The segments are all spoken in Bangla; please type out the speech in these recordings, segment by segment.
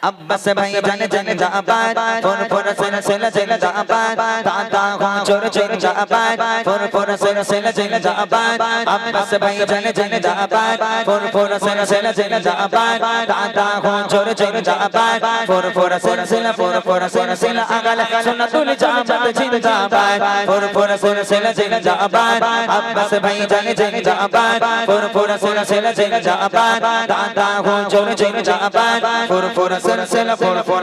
अब्बास भाई जाने जाने जाबाद फोर फोर सेल सेल सेल जाबाद दादा हो चोर चोर जाबाद फोर फोर सेल सेल सेल जाबाद अब्बास भाई जाने जाने जाबाद फोर फोर सेल सेल सेल जाबाद दादा हो चोर चोर जाबाद फोर फोर सेल सेल अगल सुन्नतुल जाबाद जिंदाबाद फोर फोर सेल सेल जाबाद अब्बास भाई जाने जाने जाबाद फोर फोर सेल सेल जाबाद दादा हो चोर चोर जाबाद फोर फोर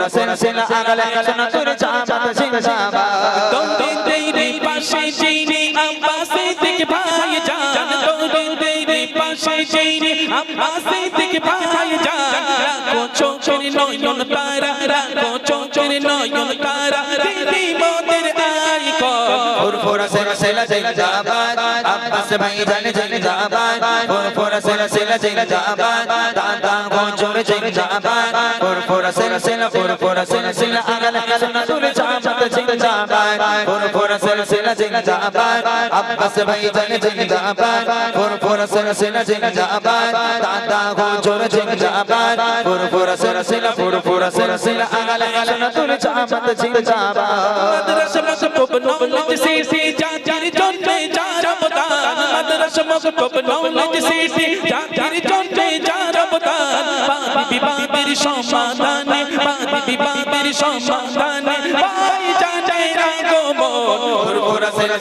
सेल सेल अगल सुन्नतुल जाबाद जिंदाबाद दौड़े तेरे पाशे जेने अब्बास दिख भाई जान दौड़े तेरे पाशे जेने अब्बास दिख भाई जान राखो चोखेर नयन तारा राखो चोखेर नयन तारा तेरी मोদের आइकन फोर सेल जाबाद अब्बास भाई जाने जाने जाबाद फोर सेल जाबाद दादा हो चोर चोर जाबाद फोर सेल अगल सुन्नतुल जाबाद जिंदाबाद फोर सेल जाबाद अब्बास भाई जाने जाने जाबाद फोर सेल जाबाद दादा हो चोर चोर जाबाद फोर सेल अगल सुन्नतुल जाबाद जिंदाबाद मदरसा मकतूब नौलत से जातिर जन्मे जा रमदान मदरसा मकतूब नौलत से जातिर जन्मे जा रमदान बादी विवाদের সমাধানে বাদি বিবাদের সমাধানে ভাই জানে আগমন फोर सेल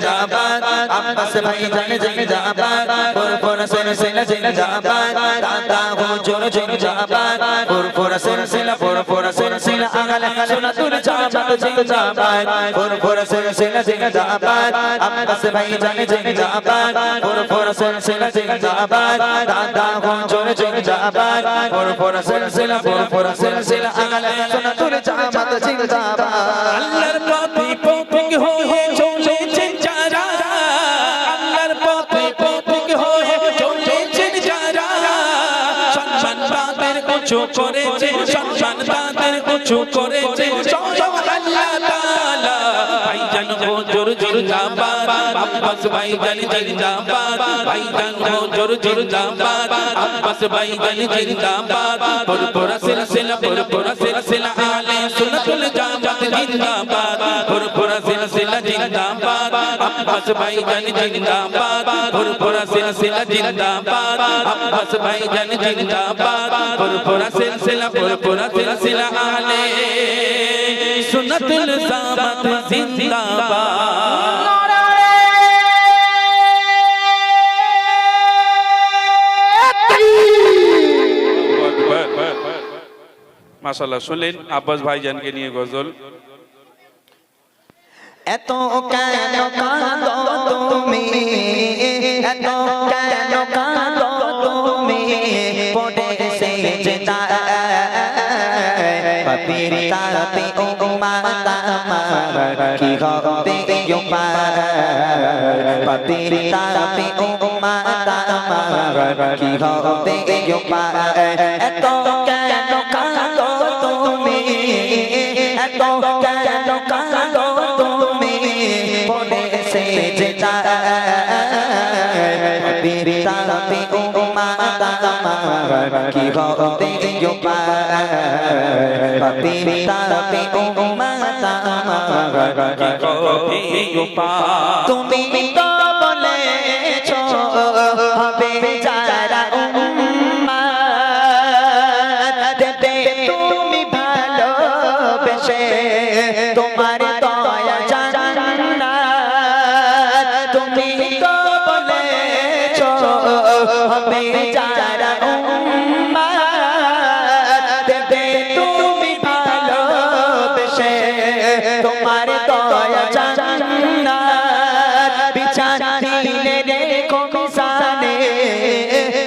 जाबाद अब्बास भाई जाने जाने जाबाद फोर सेल जाबाद दादा हो चोर चोर जाबाद फोर सेल अगल सुन्नतुल जाबाद जिंदाबाद फोर सेल जाबाद अब्बास भाई जाने जाने जाबाद फोर सेल जाबाद दादा हो चोर चोर जाबाद फोर सेल अगल सुन्नतुल जाबाद जिंदाबाद আল্লাহর পথে পথিক হয়ে চলেছেন যারা আল্লাহর পথে পথিক হয়ে চলেছেন যারা সম্মান তাদের উঁচু করেছে সম্মান তাদের উঁচু করেছে স্বয়ং আল্লাহ তাআলা ভাইজান হো জোর জোর জাবাদ আব্বাস ভাইজান জিন্দাবাদ ভাইজান হো জোর জোর জাবাদ আব্বাস ভাইজান জিন্দাবাদ পুরপুরা সিলসিলা আলে সুন্নাতুল জামাত জিন্দাবাদ পুরপুরা সিলসিলা জিন্দাবাদ আব্বাস ভাইজান জিন্দাবাদ পুরপুরা সিলসিলা জিন্দাবাদ আব্বাস ভাইজান জিন্দাবাদ পুরপুরা সিলসিলা আলে সুন্নাতুল জামাত জিন্দাবাদ মাশাআল্লাহ শুনলেন আব্বাস ভাইজানকে নিয়ে গজল এত কেন কাঁদো তুমি এত কেন কাঁদো তুমি পড়ে সেজদা পাপির তাপে উম্মত আমার কি হবে উম্মত পাপির তাপে উম্মত আমার কি হবে উম্মত এত কেন কাঁদো তুমি এত কেন কাঁদো তুমি পড়ে সেজদা পাপির তাপে উম্মত আমার কি হবে উম্মত পাপির তাপে উম্মত আমার কি হবে উম্মত তুমি তো বলেছো হবে যারা উম্মত দেবে তুমি ভালোবেসে তোমার দয়া জান্নাত তুমি তো বলেছো হবে যারা উম্মত দেবে তুমি ভালোবেসে তোমার দয়া জান্নাত বিছান দিলে রেখো মিজানে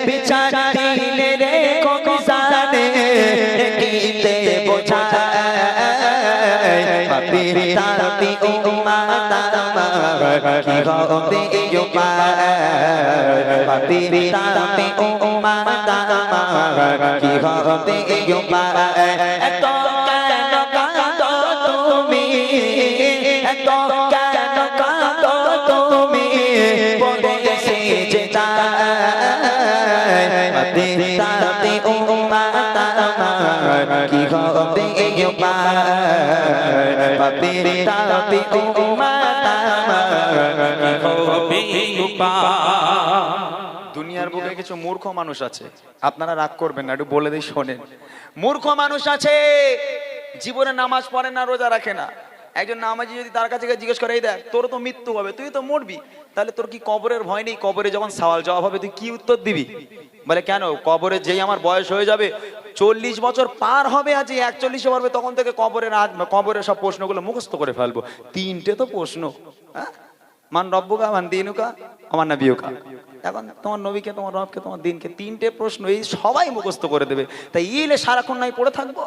বিছান দিলে রেখো মিজানে কিতে বোঝায় পাপির তাপে উম্মত আমার কি হবে উম্মত পাপির তাপে উম্মত আমার কি হবে উম্মত এত কেন কাঁদো তুমি এত কেন কাঁদো তুমি পড়ে সেজদা পাপির তাপে উম্মত আমার কি হবে উপায় পাপীর তাপি উম্মত হবে উপায়। দুনিয়ার বুকে কিছু মূর্খ মানুষ আছে, আপনারা রাগ করবেন না, একটু বলে দিই শোনেন। মূর্খ মানুষ আছে, জীবনে নামাজ পড়ে না, রোজা রাখে না। একজন নামাজি যদি তার কাছে গিয়ে জিজ্ঞেস করে, এই দেখ তোর তো মৃত্যু হবে, তুই তো মরবি, তাহলে তোর কি কবরের ভয় নেই? কবরে যখন সওয়াল জবাব হবে তুই কি উত্তর দিবি? বলে কেন, কবরে যেই আমার বয়স হয়ে যাবে 40 বছর পার হবে, আজ 41 পারবে, তখন থেকে কবরের সব প্রশ্নগুলো মুখস্থ করে ফেলবো। 3টে তো প্রশ্ন, হ্যাঁ, মান রব্বুকা মান দিনুকা আমার নবিয়ুকা। এখন তোমার নবীকে, তোমার রবকে, তোমার দিনকে, 3টে প্রশ্ন এই সবাই মুখস্থ করে দেবে। তাই ইলে সারাক্ষণ নাই পড়ে থাকবো?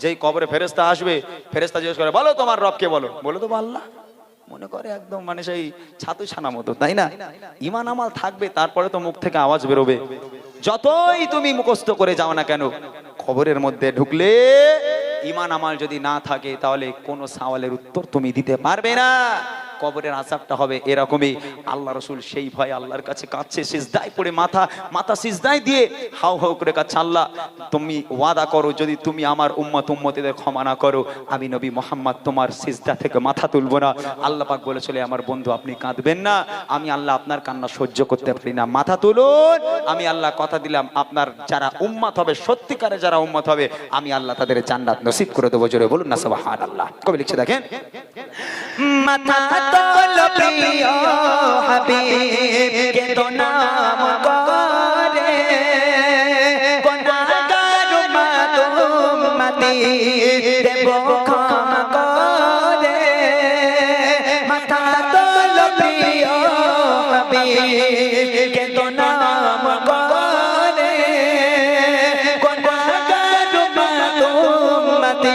যেই কবরে ফেরেশতা আসবে, ফেরেশতা জিজ্ঞেস করে বলো তোমার রবকে, বলে তো আল্লাহ। মনে করে একদম মানে সেই ছাতু ছানা মতো, তাই না? ঈমান আমাল থাকবে, তারপরে তো মুখ থেকে আওয়াজ বেরোবে। যতই তুমি মুখস্থ করে যাও না কেন, কবরের মধ্যে ঢুকলে ঈমান আমাল যদি না থাকে, তাহলে কোনো সওয়ালের উত্তর তুমি দিতে পারবে না। কবরের আযাবটা হবে এরকমই। আল্লাহ রাসূল সেই ভয় আল্লাহর কাছে কাঁদছে, সিজদায় পড়ে মাথা সিজদায় দিয়ে হাউ হাউ করে কাঁদছে, আল্লাহ তুমি ওয়াদা করো, যদি তুমি আমার উম্মতদের ক্ষমা না করো, আমি নবী মুহাম্মদ তোমার সিজদা থেকে মাথা তুলবো না। আল্লাহ পাক বলেছিল, আমার বন্ধু আপনি কাঁদবেন না, আমি আল্লাহ আপনার কান্না সহ্য করতে পারি না, মাথা তুলুন। আমি আল্লাহ কথা দিলাম, আপনার যারা উম্মত হবে, সত্যিকারে যারা উম্মত হবে, আমি আল্লাহ তাদের জান্নাত নসিব করে দেবো। জোরে বলুন না সুবহানাল্লাহ। কবি লিখছে দেখেন, মাথা তোলো প্রিয় হাবিব কে তো নাম করে, গুনাহগার উম্মতি দেব ক্ষমা করে। মাথা তোলো প্রিয় হাবিব কে তো নাম করে, গুনাহগার উম্মতি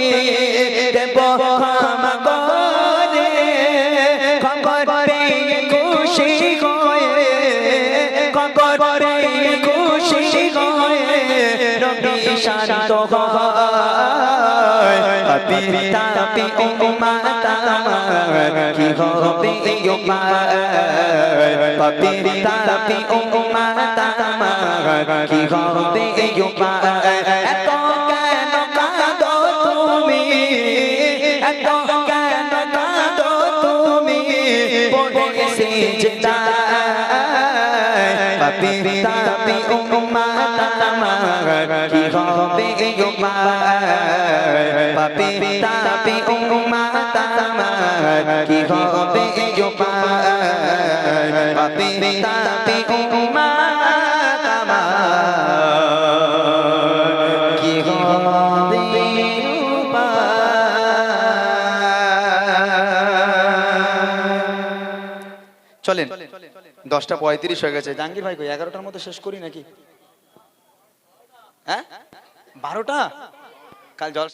দেব ক্ষমা করে। শান্ত পাপীর তাপি উম্মত কি হবে উপায় পাপীর তাপি উম্মত কি হবে উপায়। এত কেন কাঁদো তুমি, এত কেন কাঁদো তুমি, পড়ে সিজদায় পাপীর তাপি উম্মত কি হবে উপায় পাপীর তাপি উম্মত কি হবে উপায় পাপীর তাপি উম্মত কি হবে উপায়। চলেন, 10টা 35 হয়ে গেছে। জাহাঙ্গীর ভাই কই, 11টার মধ্যে শেষ করি নাকি? হ্যাঁ, 12টা? কাল জল